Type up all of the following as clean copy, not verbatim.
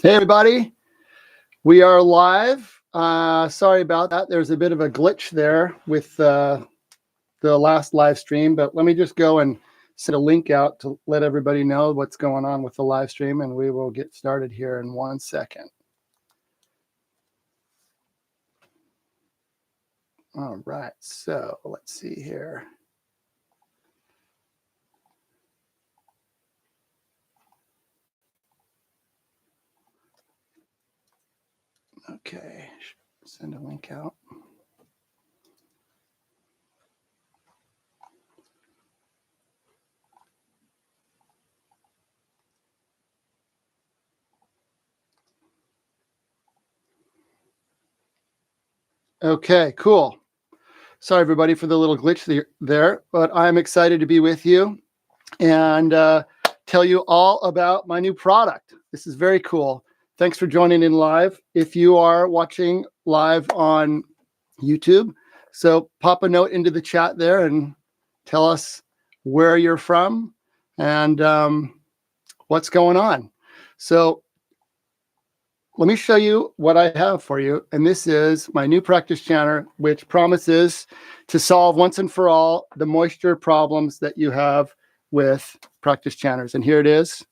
Hey, everybody. We are live. Sorry about that. There's a bit of a glitch there with the last live stream, but let me just go and send a link out to let everybody know what's going on with the live stream, and we will get started here in 1 second. All right, so let's see here. Okay, send a link out. Okay, cool. Sorry, everybody, for the little glitch there, but I'm excited to be with you and tell you all about my new product. This is very cool. Thanks for joining in live. If you are watching live on YouTube, so pop a note into the chat there and tell us where you're from and what's going on. So let me show you what I have for you. And this is my new practice chanter, which promises to solve once and for all the moisture problems that you have with practice chanters. And here it is.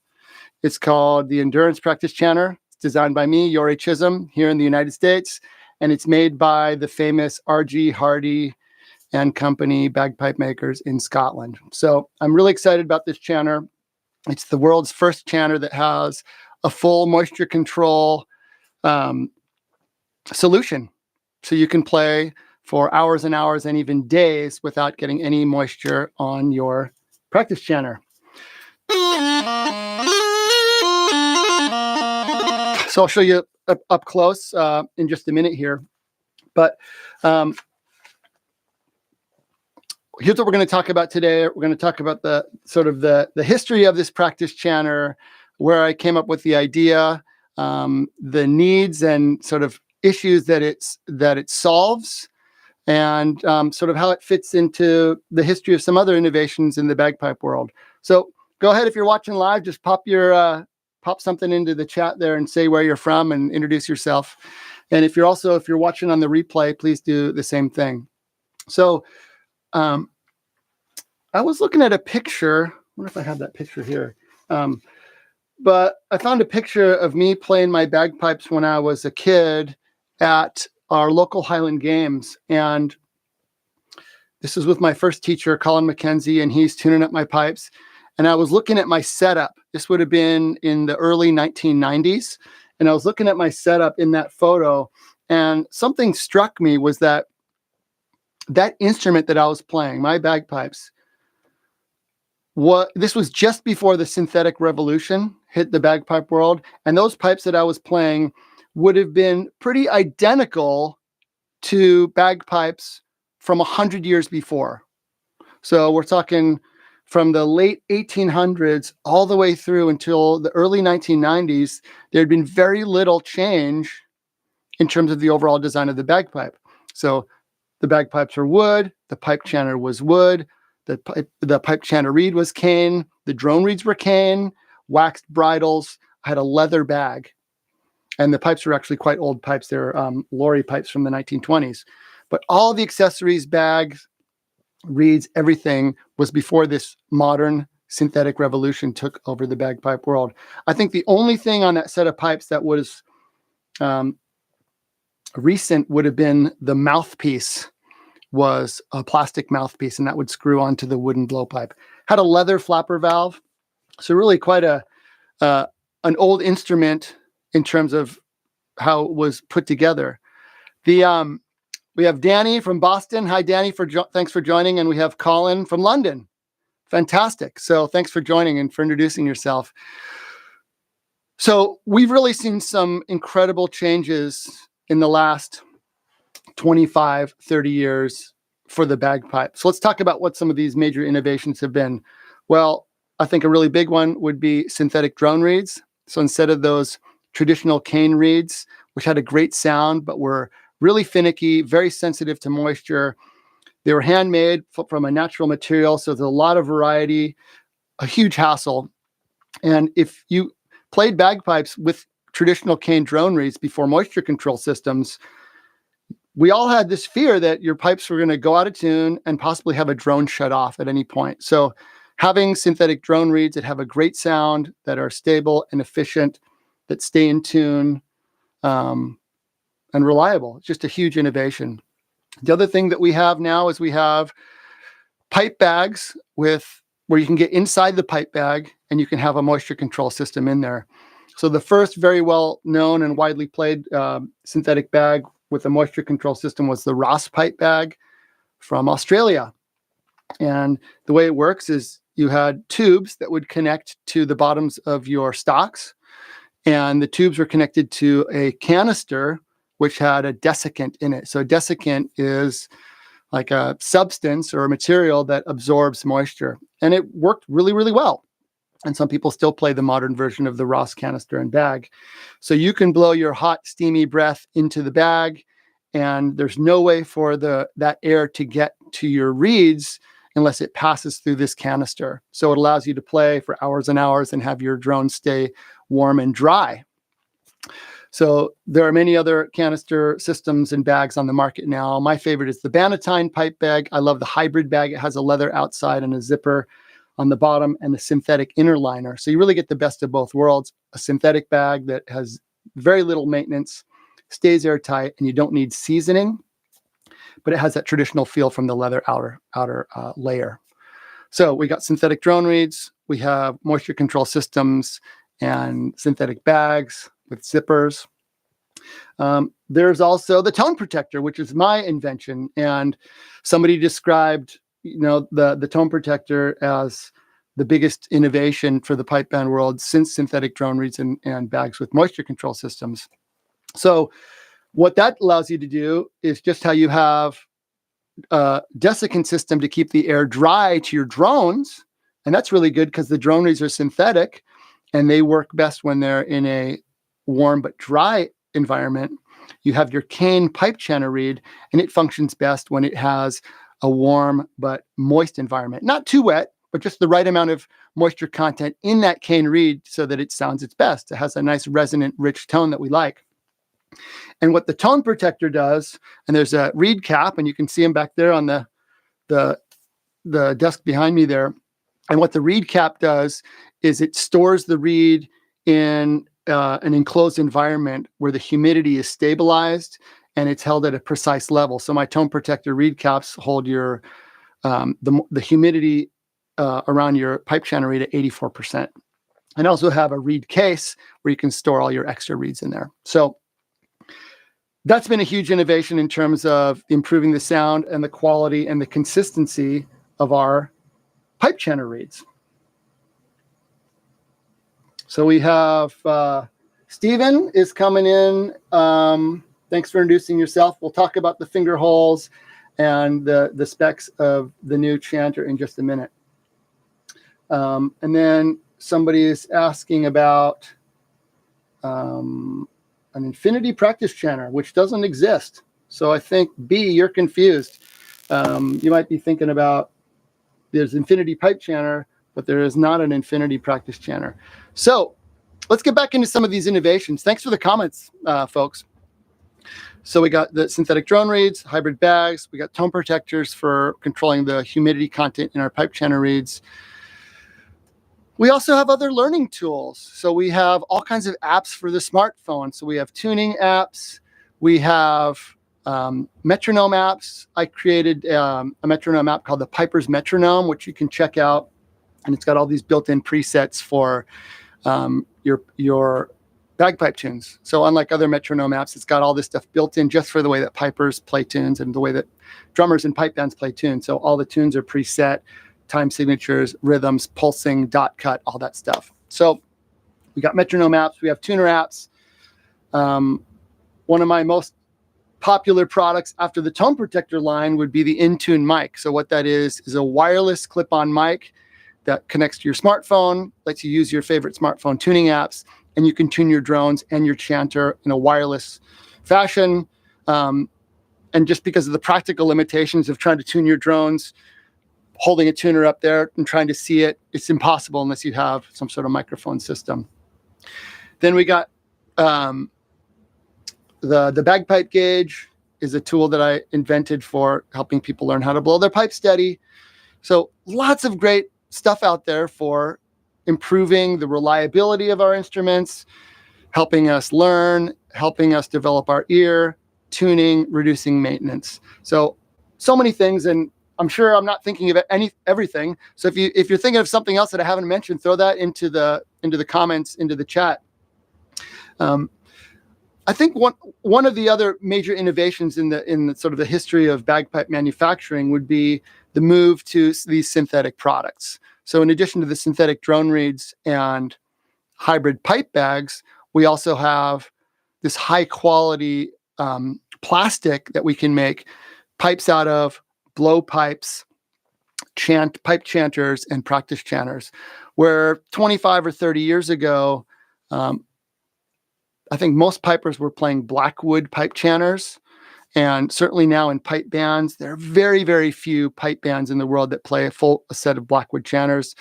It's called the Endurance Practice Chanter. It's designed by me, Jori Chisholm, here in the United States. And it's made by the famous R.G. Hardy and Company bagpipe makers in Scotland. So I'm really excited about this chanter. It's the world's first chanter that has a full moisture control solution. So you can play for hours and hours and even days without getting any moisture on your practice chanter. So I'll show you up close in just a minute here. But here's what we're going to talk about today. We're going to talk about the sort of the history of this practice chanter, where I came up with the idea, the needs and sort of issues that it solves, and sort of how it fits into the history of some other innovations in the bagpipe world. So go ahead, if you're watching live, just pop something into the chat there and say where you're from and introduce yourself. And if you're watching on the replay, please do the same thing. So I was looking at a picture. I wonder if I have that picture here. But I found a picture of me playing my bagpipes when I was a kid at our local Highland Games. And this is with my first teacher, Colin McKenzie, and he's tuning up my pipes. And I was looking at my setup. This would have been in the early 1990s. And I was looking at my setup in that photo. And something struck me was that instrument that I was playing, my bagpipes, this was just before the synthetic revolution hit the bagpipe world. And those pipes that I was playing would have been pretty identical to bagpipes from 100 years before. So we're talking from the late 1800s all the way through until the early 1990s, there had been very little change in terms of the overall design of the bagpipe. So the bagpipes were wood, the pipe chanter was wood, the pipe chanter reed was cane, the drone reeds were cane, waxed bridles, had a leather bag. And the pipes were actually quite old pipes. They're lorry pipes from the 1920s. But all the accessories, bags, reeds, everything was before this modern synthetic revolution took over the bagpipe world. I think the only thing on that set of pipes that was recent would have been the mouthpiece was a plastic mouthpiece, and that would screw onto the wooden blowpipe. Had a leather flapper valve. So really quite an old instrument in terms of how it was put together. We have Danny from Boston. Hi, Danny. Thanks for joining. And we have Colin from London. Fantastic. So thanks for joining and for introducing yourself. So we've really seen some incredible changes in the last 25, 30 years for the bagpipe. So let's talk about what some of these major innovations have been. Well, I think a really big one would be synthetic drone reeds. So instead of those traditional cane reeds, which had a great sound, but were really finicky, very sensitive to moisture, they were handmade from a natural material. So there's a lot of variety, a huge hassle. And if you played bagpipes with traditional cane drone reeds before moisture control systems, we all had this fear that your pipes were going to go out of tune and possibly have a drone shut off at any point. So having synthetic drone reeds that have a great sound, that are stable and efficient, that stay in tune, and reliable, it's just a huge innovation. The other thing that we have now is we have pipe bags where you can get inside the pipe bag and you can have a moisture control system in there. So the first very well known and widely played synthetic bag with a moisture control system was the Ross pipe bag from Australia. And the way it works is you had tubes that would connect to the bottoms of your stocks, and the tubes were connected to a canister which had a desiccant in it. So a desiccant is like a substance or a material that absorbs moisture. And it worked really, really well. And some people still play the modern version of the Ross canister and bag. So you can blow your hot, steamy breath into the bag, and there's no way for that air to get to your reeds unless it passes through this canister. So it allows you to play for hours and hours and have your drone stay warm and dry. So there are many other canister systems and bags on the market now. My favorite is the Bannatyne pipe bag. I love the hybrid bag. It has a leather outside and a zipper on the bottom and a synthetic inner liner. So you really get the best of both worlds. A synthetic bag that has very little maintenance, stays airtight, and you don't need seasoning, but it has that traditional feel from the leather outer layer. So we got synthetic drone reeds. We have moisture control systems and synthetic bags with zippers. There's also the tone protector, which is my invention. And somebody described, the tone protector as the biggest innovation for the pipe band world since synthetic drone reeds and bags with moisture control systems. So what that allows you to do is just how you have a desiccant system to keep the air dry to your drones. And that's really good because the drone reeds are synthetic and they work best when they're in a warm but dry environment. You have your cane pipe chanter reed, and it functions best when it has a warm but moist environment. Not too wet, but just the right amount of moisture content in that cane reed so that it sounds its best. It has a nice resonant, rich tone that we like. And what the tone protector does, and there's a reed cap, and you can see them back there on the desk behind me there. And what the reed cap does is it stores the reed in an enclosed environment where the humidity is stabilized and it's held at a precise level. So my tone protector reed caps hold your the humidity around your pipe chanter reed at 84%. And also have a reed case where you can store all your extra reeds in there. So that's been a huge innovation in terms of improving the sound and the quality and the consistency of our pipe chanter reeds. So we have Stephen is coming in. Thanks for introducing yourself. We'll talk about the finger holes and the specs of the new chanter in just a minute. And then somebody is asking about an infinity practice chanter, which doesn't exist. So I think, B, you're confused. You might be thinking about there's infinity pipe chanter, but there is not an infinity practice chanter. So let's get back into some of these innovations. Thanks for the comments, folks. So we got the synthetic drone reeds, hybrid bags. We got tone protectors for controlling the humidity content in our pipe chanter reeds. We also have other learning tools. So we have all kinds of apps for the smartphone. So we have tuning apps. We have metronome apps. I created a metronome app called the Piper's Metronome, which you can check out. And it's got all these built-in presets for your bagpipe tunes. So unlike other metronome apps, it's got all this stuff built in just for the way that pipers play tunes and the way that drummers and pipe bands play tunes. So all the tunes are preset, time signatures, rhythms, pulsing, dot cut, all that stuff. So we got metronome apps. We have tuner apps. One of my most popular products after the tone protector line would be the InTune mic. So what that is a wireless clip-on mic that connects to your smartphone, lets you use your favorite smartphone tuning apps, and you can tune your drones and your chanter in a wireless fashion. And just because of the practical limitations of trying to tune your drones, holding a tuner up there and trying to see it, it's impossible unless you have some sort of microphone system. Then we got The bagpipe gauge is a tool that I invented for helping people learn how to blow their pipe steady. So lots of great stuff out there for improving the reliability of our instruments, helping us learn, helping us develop our ear, tuning, reducing maintenance. So many things, and I'm sure I'm not thinking of everything. So if you're thinking of something else that I haven't mentioned, throw that into the comments, into the chat. I think one of the other major innovations in the sort of the history of bagpipe manufacturing would be the move to these synthetic products. So in addition to the synthetic drone reeds and hybrid pipe bags, we also have this high quality plastic that we can make pipes out of, blow pipes, pipe chanters, and practice chanters, where 25 or 30 years ago, I think most pipers were playing blackwood pipe chanters. And certainly now in pipe bands, there are very, very few pipe bands in the world that play a set of blackwood chanters.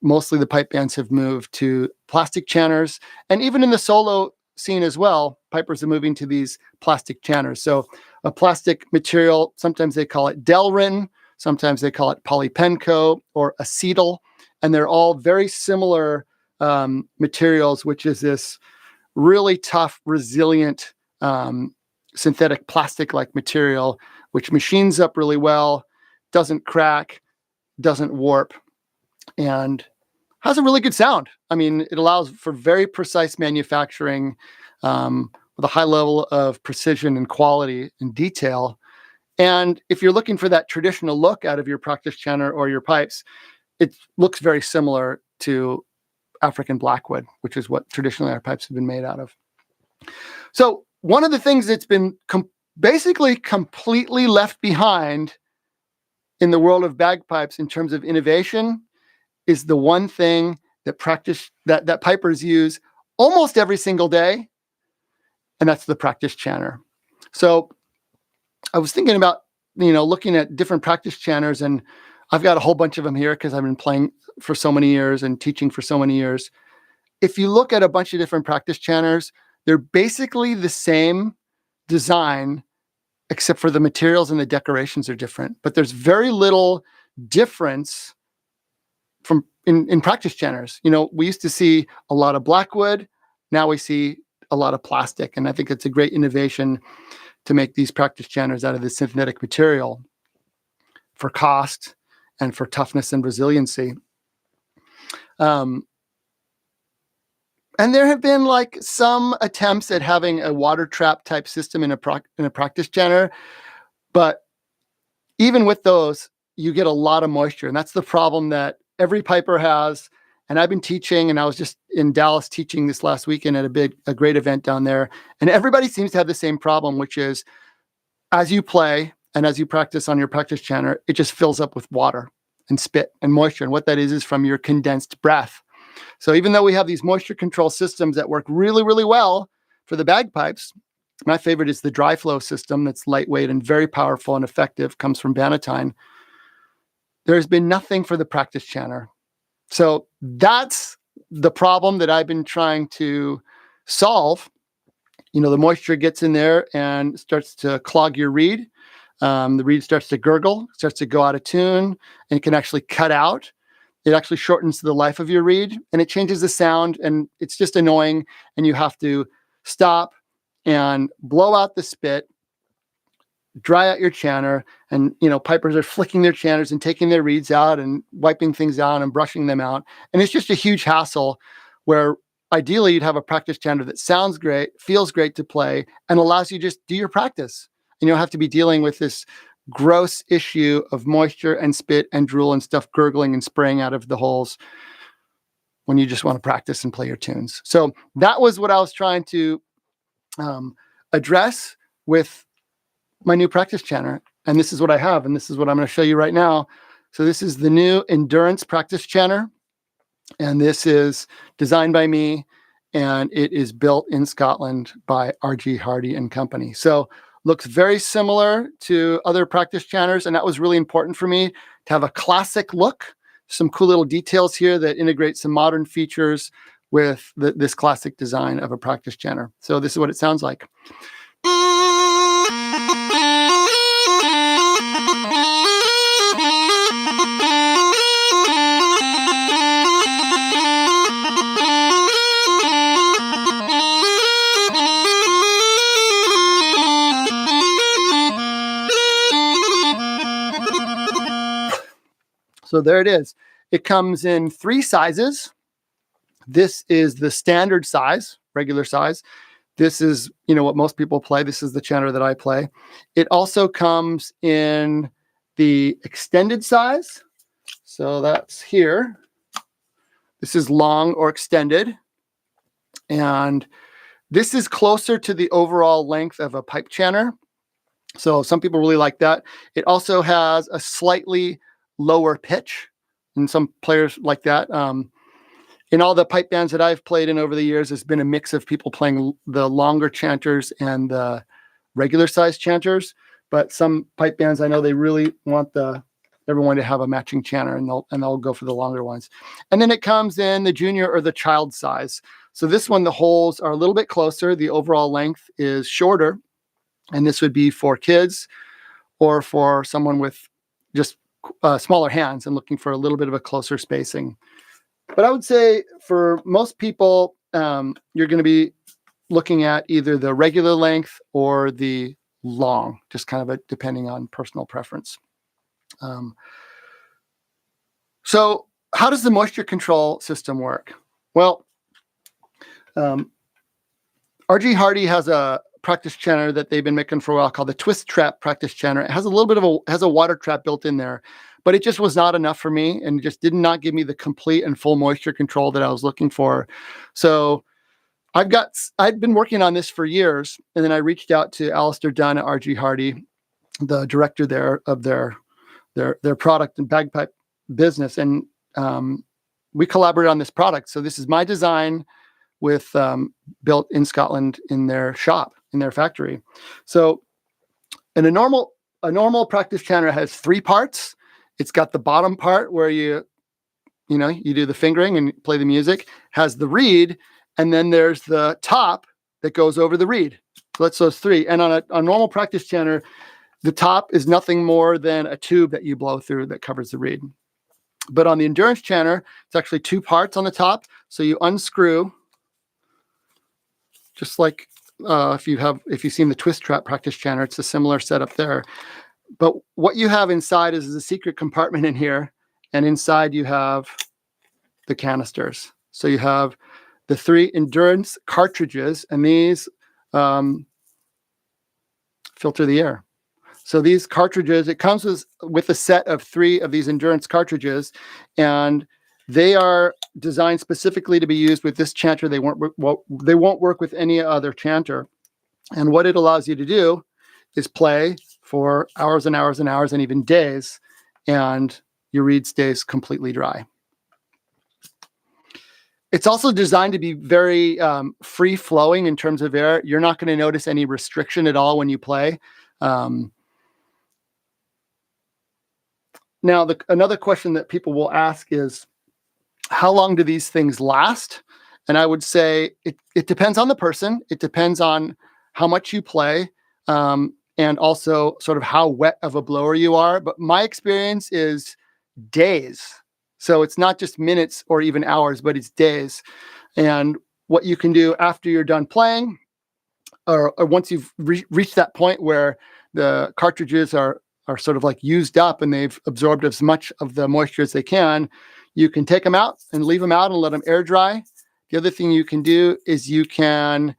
Mostly the pipe bands have moved to plastic chanters. And even in the solo scene as well, pipers are moving to these plastic chanters. So a plastic material, sometimes they call it Delrin, sometimes they call it polypenco or acetal. And they're all very similar materials, which is this really tough, resilient synthetic plastic-like material, which machines up really well, doesn't crack, doesn't warp, and has a really good sound. I mean, it allows for very precise manufacturing with a high level of precision and quality and detail. And if you're looking for that traditional look out of your practice chanter or your pipes, it looks very similar to African blackwood, which is what traditionally our pipes have been made out of. So one of the things that's been basically completely left behind in the world of bagpipes in terms of innovation is the one thing that that pipers use almost every single day, and that's the practice chanter. So I was thinking about, looking at different practice chanters, and I've got a whole bunch of them here because I've been playing for so many years and teaching for so many years. If you look at a bunch of different practice chanters, they're basically the same design, except for the materials and the decorations are different. But there's very little difference in practice chanters. We used to see a lot of blackwood. Now we see a lot of plastic. And I think it's a great innovation to make these practice chanters out of this synthetic material for cost and for toughness and resiliency. And there have been some attempts at having a water trap type system in a practice chanter, but even with those, you get a lot of moisture, and that's the problem that every piper has. And I've been teaching, and I was just in Dallas teaching this last weekend at a great event down there, and everybody seems to have the same problem, which is as you play and as you practice on your practice chanter, it just fills up with water and spit and moisture, and what that is from your condensed breath. So even though we have these moisture control systems that work really, really well for the bagpipes, my favorite is the dry flow system that's lightweight and very powerful and effective, comes from Bannatyne. There's been nothing for the practice chanter. So that's the problem that I've been trying to solve. The moisture gets in there and starts to clog your reed. The reed starts to gurgle, starts to go out of tune, and it can actually cut out. It actually shortens the life of your reed, and it changes the sound, and it's just annoying. And you have to stop and blow out the spit, dry out your chanter, and pipers are flicking their chanters and taking their reeds out and wiping things out and brushing them out. And it's just a huge hassle, where ideally you'd have a practice chanter that sounds great, feels great to play, and allows you to just do your practice. And you don't have to be dealing with this gross issue of moisture and spit and drool and stuff gurgling and spraying out of the holes when you just want to practice and play your tunes. So that was what I was trying to address with my new practice chanter. And this is what I have, and this is what I'm going to show you right now. So this is the new Endurance Practice Chanter, and this is designed by me, and it is built in Scotland by R.G. Hardy and Company. So looks very similar to other practice chanters, and that was really important for me to have a classic look. Some cool little details here that integrate some modern features with this classic design of a practice chanter. So this is what it sounds like. So there it is. It comes in 3 sizes. This is the standard size, regular size. This is, what most people play. This is the chanter that I play. It also comes in the extended size. So that's here. This is long or extended. And this is closer to the overall length of a pipe chanter. So some people really like that. It also has a slightly lower pitch, and some players like that. In all the pipe bands that I've played in over the years, there's been a mix of people playing the longer chanters and the regular size chanters. But some pipe bands, I know they really want everyone to have a matching chanter, and they'll go for the longer ones. And then it comes in the junior or the child size. So this one, the holes are a little bit closer. The overall length is shorter, and this would be for kids or for someone with just smaller hands and looking for a little bit of a closer spacing. But I would say for most people, you're going to be looking at either the regular length or the long, just kind of depending on personal preference. So how does the moisture control system work? Well, RG Hardy has a practice chanter that they've been making for a while called the Twist Trap practice chanter. It has a little bit of has a water trap built in there, but it just was not enough for me, and just did not give me the complete and full moisture control that I was looking for. So I'd been working on this for years, and then I reached out to Alistair Dunn at RG Hardy, the director there of their product and bagpipe business, and we collaborated on this product. So this is my design with built in Scotland in their shop, in their factory. So in a normal practice chanter has 3 parts. It's got the bottom part where you do the fingering and play the music, has the reed, and then there's the top that goes over the reed. So that's those 3. And on a normal practice chanter, the top is nothing more than a tube that you blow through that covers the reed. But on the endurance chanter, it's actually 2 parts on the top. So you unscrew, just like if you've seen the Twist Trap practice chanter, it's a similar setup there. But what you have inside is a secret compartment in here, and inside you have the canisters. So you have the 3 endurance cartridges, and these filter the air. So these cartridges, it comes with a set of 3 of these endurance cartridges, and they are designed specifically to be used with this chanter. They won't work with any other chanter. And what it allows you to do is play for hours and hours and hours and even days, and your reed stays completely dry. It's also designed to be very free-flowing in terms of air. You're not going to notice any restriction at all when you play. Now, another question that people will ask is, how long do these things last? And I would say it depends on the person. It depends on how much you play, and also sort of how wet of a blower you are. But my experience is days. So it's not just minutes or even hours, but it's days. And what you can do after you're done playing, or once you've reached that point where the cartridges are sort of like used up and they've absorbed as much of the moisture as they can, you can take them out and leave them out and let them air dry. The other thing you can do is you can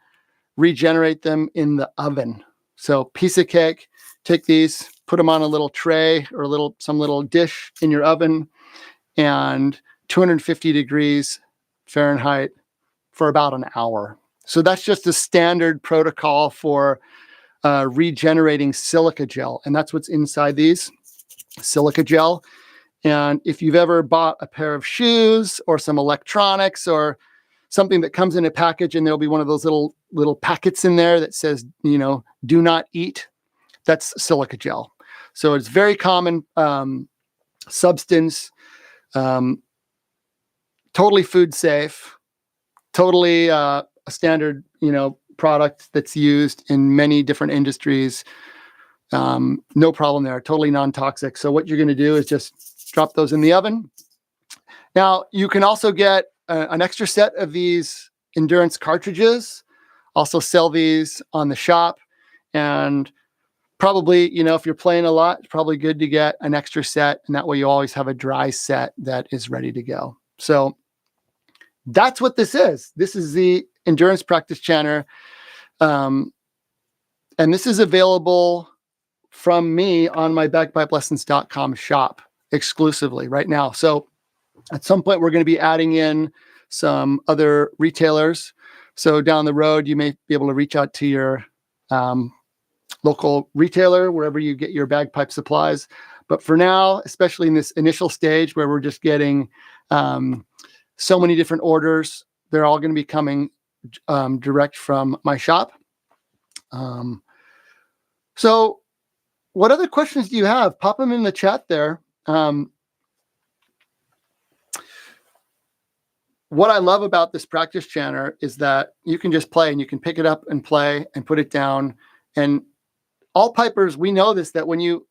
regenerate them in the oven. So piece of cake, take these, put them on a little tray or some little dish in your oven, and 250 degrees Fahrenheit for about an hour. So that's just a standard protocol for regenerating silica gel. And that's what's inside these, silica gel. And if you've ever bought a pair of shoes or some electronics or something that comes in a package, and there'll be one of those little packets in there that says, do not eat, that's silica gel. So it's very common substance, totally food safe, totally a standard, product that's used in many different industries. No problem there. Totally non-toxic. So what you're going to do is just drop those in the oven. Now, you can also get an extra set of these endurance cartridges. Also sell these on the shop. And probably, if you're playing a lot, it's probably good to get an extra set. And that way you always have a dry set that is ready to go. So that's what this is. This is the Endurance Practice Chanter. And this is available from me on my bagpipelessons.com shop exclusively right now. So at some point, we're going to be adding in some other retailers. So down the road, you may be able to reach out to your local retailer, wherever you get your bagpipe supplies. But for now, especially in this initial stage where we're just getting so many different orders, they're all going to be coming direct from my shop. So what other questions do you have? Pop them in the chat there. What I love about this practice chanter is that you can just play and you can pick it up and play and put it down. And all pipers, we know this, that when your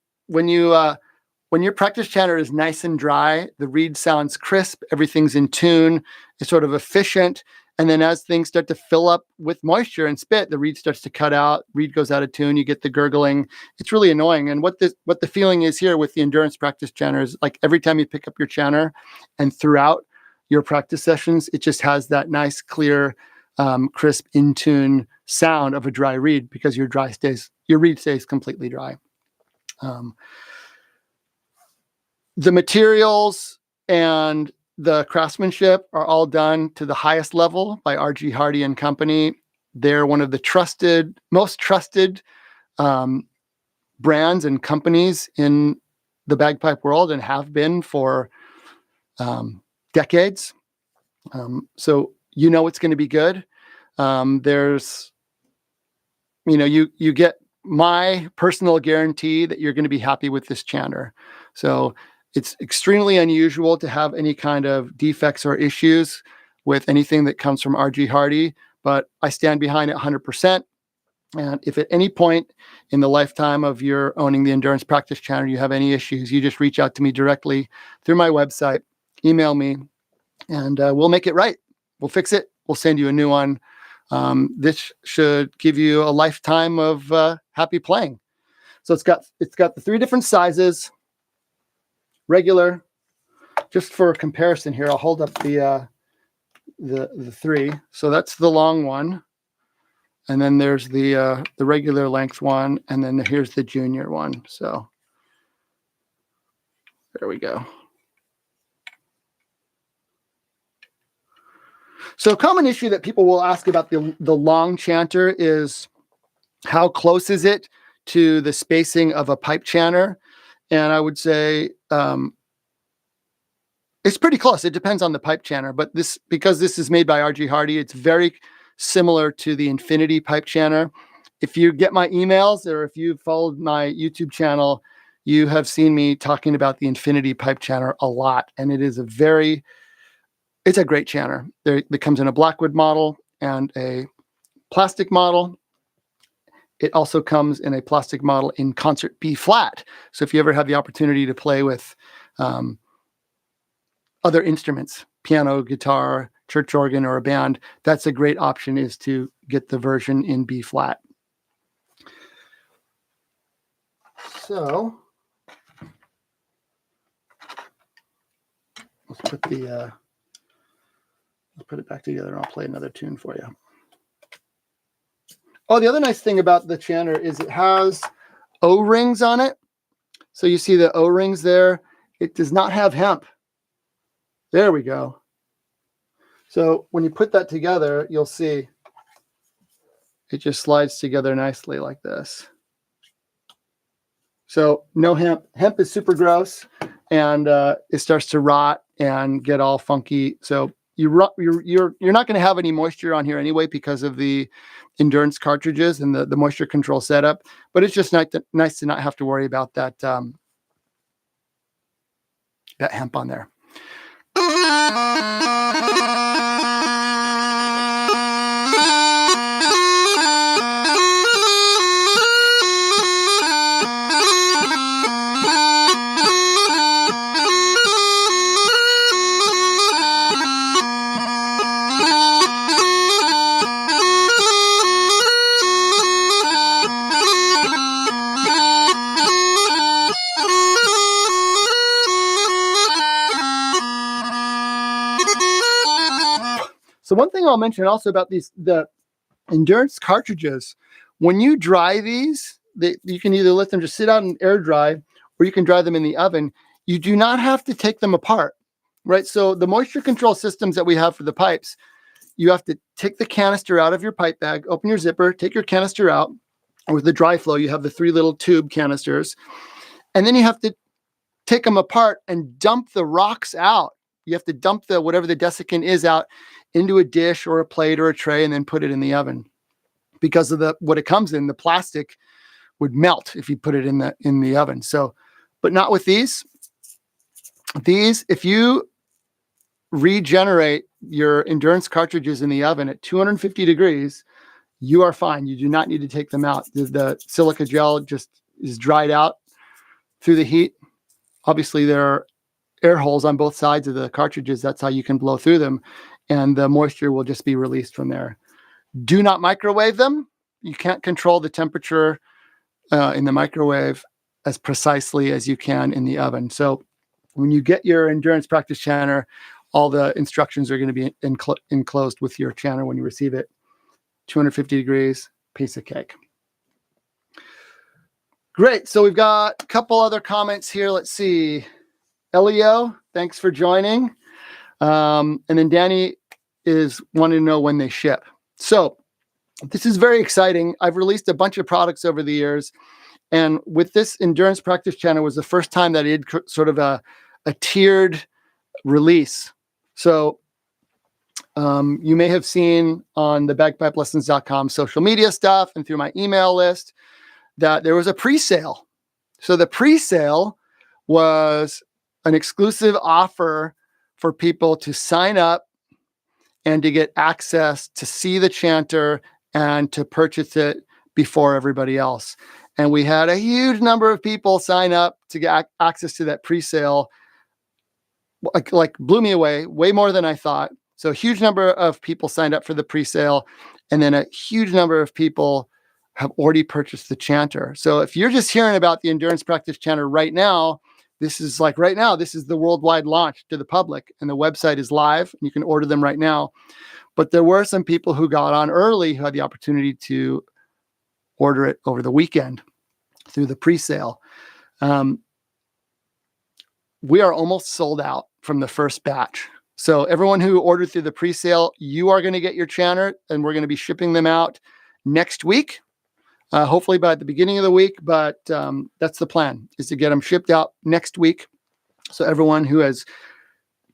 practice chanter is nice and dry, the reed sounds crisp, everything's in tune, it's sort of efficient. And then as things start to fill up with moisture and spit, the reed starts to cut out, reed goes out of tune, you get the gurgling. It's really annoying. And what the feeling is here with the endurance practice chanter is like every time you pick up your chanter and throughout your practice sessions, it just has that nice, clear, crisp, in tune sound of a dry reed because your reed stays completely dry. The materials and the craftsmanship are all done to the highest level by R.G. Hardy and Company. They're one of the most trusted brands and companies in the bagpipe world and have been for decades. So it's going to be good. There's, you get my personal guarantee that you're going to be happy with this chanter. So it's extremely unusual to have any kind of defects or issues with anything that comes from R.G. Hardy, but I stand behind it 100%. And if at any point in the lifetime of your owning the Endurance Practice Chanter, you have any issues, you just reach out to me directly through my website, email me, and we'll make it right. We'll fix it. We'll send you a new one. This should give you a lifetime of happy playing. So it's got the 3 different sizes. Regular, just for comparison here, I'll hold up the 3. So that's the long one, and then there's the regular length one, and then here's the junior one. So there we go. So a common issue that people will ask about the long chanter is how close is it to the spacing of a pipe chanter? And I would say it's pretty close. It depends on the pipe chanter, but because this is made by R.G. Hardy, it's very similar to the Infinity pipe chanter. If you get my emails or if you've followed my YouTube channel, you have seen me talking about the Infinity pipe chanter a lot, and it's a great chanter. It comes in a Blackwood model and a plastic model. It also comes in a plastic model in concert B flat. So if you ever have the opportunity to play with other instruments, piano, guitar, church organ, or a band, that's a great option, is to get the version in B flat. So let's put it back together and I'll play another tune for you. Oh, the other nice thing about the chanter is it has O-rings on it. So you see the O-rings there. It does not have hemp. There we go. So when you put that together, you'll see it just slides together nicely like this. So no hemp. Hemp is super gross, and it starts to rot and get all funky. So you're not going to have any moisture on here anyway because of the endurance cartridges and the moisture control setup. But it's just nice to not have to worry about that that hemp on there. one thing I'll mention also about the endurance cartridges, when you dry these, you can either let them just sit out and air dry, or you can dry them in the oven. You do not have to take them apart, right? So the moisture control systems that we have for the pipes, you have to take the canister out of your pipe bag, open your zipper, take your canister out. With the dry flow, you have the 3 little tube canisters, and then you have to take them apart and dump the rocks out. You have to dump whatever the desiccant is out into a dish or a plate or a tray, and then put it in the oven. Because of what it comes in, the plastic would melt if you put it in the oven. So, but not with these. These, if you regenerate your endurance cartridges in the oven at 250 degrees, you are fine. You do not need to take them out. The silica gel just is dried out through the heat. Obviously, there are air holes on both sides of the cartridges. That's how you can blow through them, and the moisture will just be released from there. Do not microwave them. You can't control the temperature in the microwave as precisely as you can in the oven. So when you get your Endurance Practice Chanter, all the instructions are going to be enclosed with your chanter when you receive it. 250 degrees, piece of cake. Great. So we've got a couple other comments here. Let's see. Elio, thanks for joining. And then Danny is wanting to know when they ship. So this is very exciting. I've released a bunch of products over the years. And with this Endurance Practice Chanter was the first time that it had sort of a tiered release. So you may have seen on the bagpipelessons.com social media stuff and through my email list that there was a pre-sale. So the pre-sale was an exclusive offer for people to sign up and to get access to see the chanter and to purchase it before everybody else. And we had a huge number of people sign up to get access to that pre-sale. Like blew me away, way more than I thought. So a huge number of people signed up for the pre-sale, and then a huge number of people have already purchased the chanter. So if you're just hearing about the Endurance Practice Chanter right now, this is the worldwide launch to the public, and the website is live, and you can order them right now. But there were some people who got on early who had the opportunity to order it over the weekend through the pre-sale. We are almost sold out from the first batch. So everyone who ordered through the pre-sale, you are going to get your chanter, and we're going to be shipping them out next week, hopefully by the beginning of the week. But that's the plan, is to get them shipped out next week. So everyone who has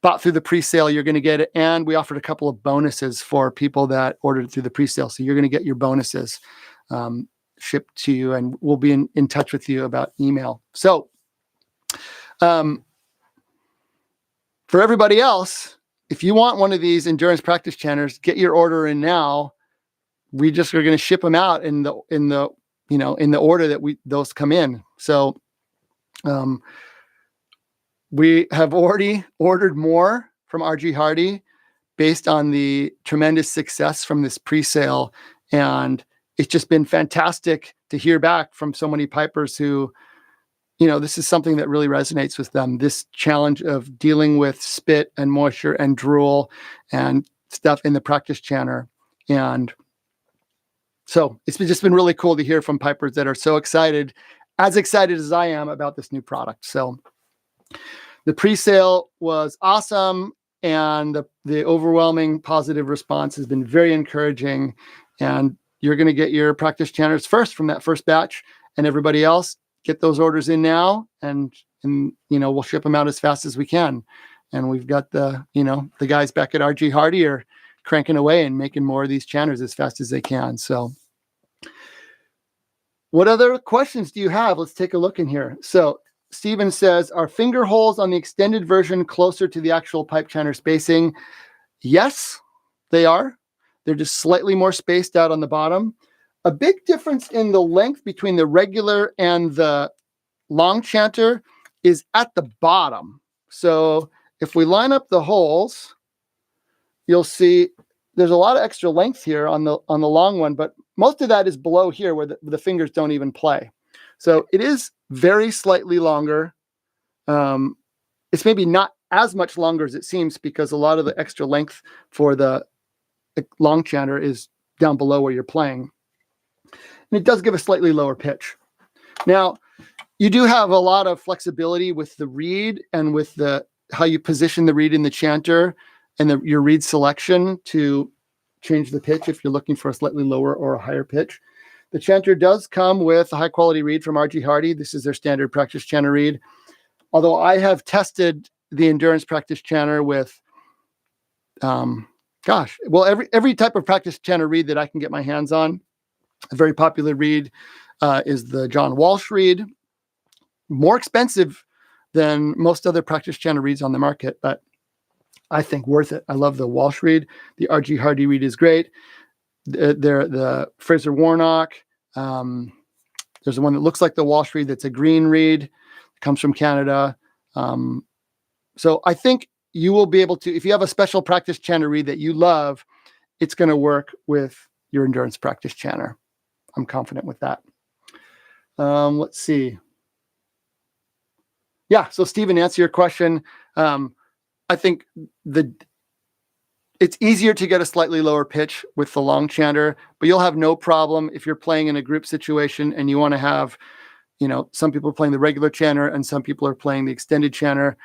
bought through the pre-sale, you're going to get it. And we offered a couple of bonuses for people that ordered through the pre-sale. So you're going to get your bonuses shipped to you, and we'll be in touch with you about email. So for everybody else, if you want one of these Endurance Practice Chanters, get your order in now. We just are going to ship them out in the order that those come in. So we have already ordered more from RG Hardy based on the tremendous success from this pre-sale, and it's just been fantastic to hear back from so many pipers who, this is something that really resonates with them. This challenge of dealing with spit and moisture and drool and stuff in the practice chanter. And so it's just been really cool to hear from pipers that are so excited as I am about this new product. So the pre-sale was awesome, and the overwhelming positive response has been very encouraging. And you're going to get your practice chanters first from that first batch, and everybody else, get those orders in now, and we'll ship them out as fast as we can. And we've got the guys back at RG Hardy are cranking away and making more of these chanters as fast as they can. So what other questions do you have? Let's take a look in here. So Steven says, are finger holes on the extended version closer to the actual pipe chanter spacing? Yes, they are. They're just slightly more spaced out on the bottom. A big difference in the length between the regular and the long chanter is at the bottom. So if we line up the holes, you'll see there's a lot of extra length here on the long one, but most of that is below here where the fingers don't even play. So it is very slightly longer. It's maybe not as much longer as it seems, because a lot of the extra length for the long chanter is down below where you're playing. And it does give a slightly lower pitch. Now, you do have a lot of flexibility with the reed and with how you position the reed in the chanter and your reed selection to change the pitch if you're looking for a slightly lower or a higher pitch. The chanter does come with a high-quality reed from R.G. Hardy. This is their standard practice chanter reed. Although I have tested the Endurance Practice Chanter with, every type of practice chanter reed that I can get my hands on. A very popular reed is the John Walsh reed. More expensive than most other practice chanter reeds on the market, but I think worth it. I love the Walsh reed. The R.G. Hardy reed is great. The Fraser Warnock. There's the one that looks like the Walsh reed that's a green reed. It comes from Canada. So I think you will be able to, if you have a special practice chanter reed that you love, it's going to work with your endurance practice chanter. I'm confident with that. Let's see. Yeah, so Stephen, answer your question. I think it's easier to get a slightly lower pitch with the long chanter, but you'll have no problem if you're playing in a group situation and you want to have, some people are playing the regular chanter and some people are playing the extended chanter.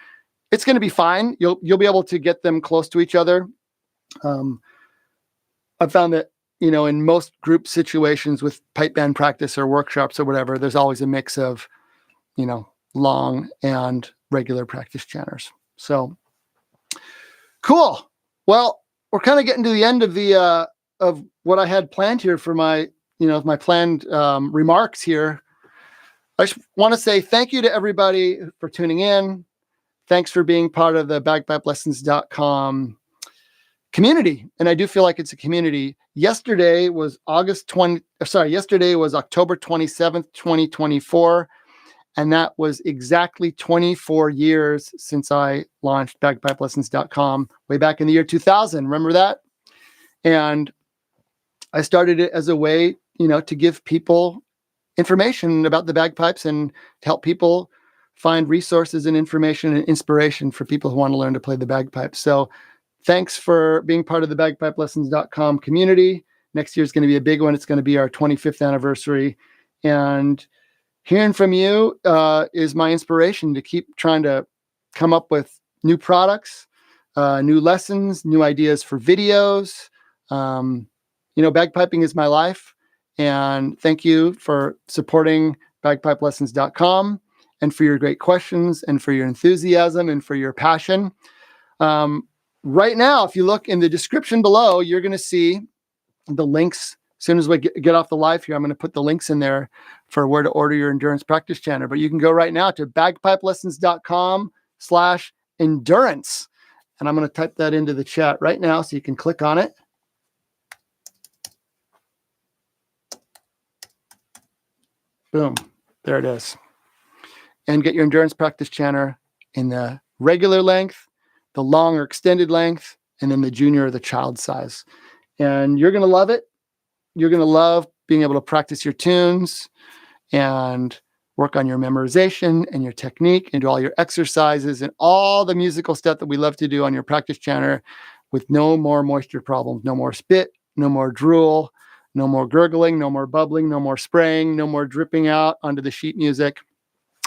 It's going to be fine. You'll be able to get them close to each other. I've found that, in most group situations with pipe band practice or workshops or whatever, there's always a mix of, long and regular practice chanters. So cool. Well, we're kind of getting to the end of the of what I had planned here for my my planned remarks here. I just want to say thank you to everybody for tuning in. Thanks for being part of the bagpipelessons.com community. And I do feel like it's a community. Yesterday was October 27th, 2024. And that was exactly 24 years since I launched bagpipelessons.com way back in the year 2000. Remember that? And I started it as a way, to give people information about the bagpipes and to help people find resources and information and inspiration for people who want to learn to play the bagpipes. So thanks for being part of the bagpipelessons.com community. Next year is going to be a big one. It's going to be our 25th anniversary. And hearing from you is my inspiration to keep trying to come up with new products, new lessons, new ideas for videos. Bagpiping is my life. And thank you for supporting bagpipelessons.com and for your great questions and for your enthusiasm and for your passion. Right now, if you look in the description below, you're going to see the links. As soon as we get off the live here, I'm going to put the links in there for where to order your endurance practice chanter. But you can go right now to bagpipelessons.com/endurance. And I'm going to type that into the chat right now so you can click on it. Boom. There it is. And get your endurance practice chanter in the regular length, the long or extended length, and then the junior or the child size. And you're going to love it. You're going to love being able to practice your tunes and work on your memorization and your technique and do all your exercises and all the musical stuff that we love to do on your practice chanter with no more moisture problems, no more spit, no more drool, no more gurgling, no more bubbling, no more spraying, no more dripping out onto the sheet music.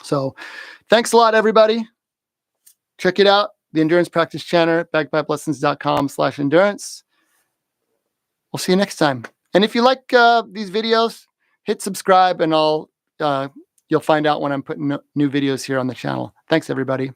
So thanks a lot, everybody. Check it out. The Endurance Practice Chanter, bagpipelessons.com/endurance. We'll see you next time. And if you like these videos, hit subscribe and you'll find out when I'm putting new videos here on the channel. Thanks, everybody.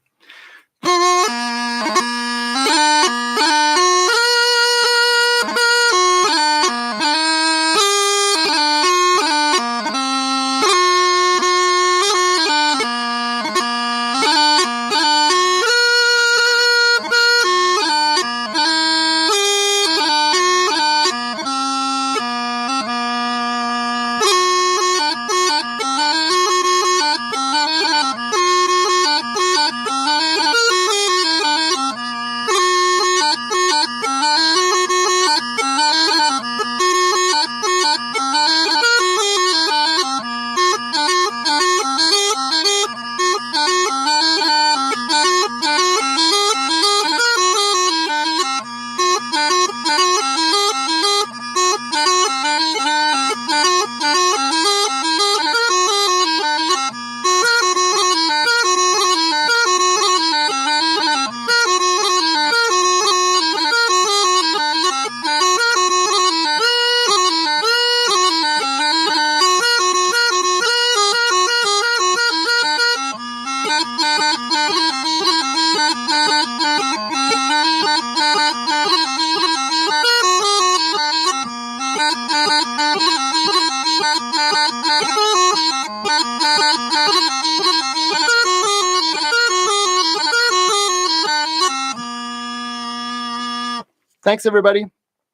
Thanks, everybody.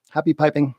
Happy piping.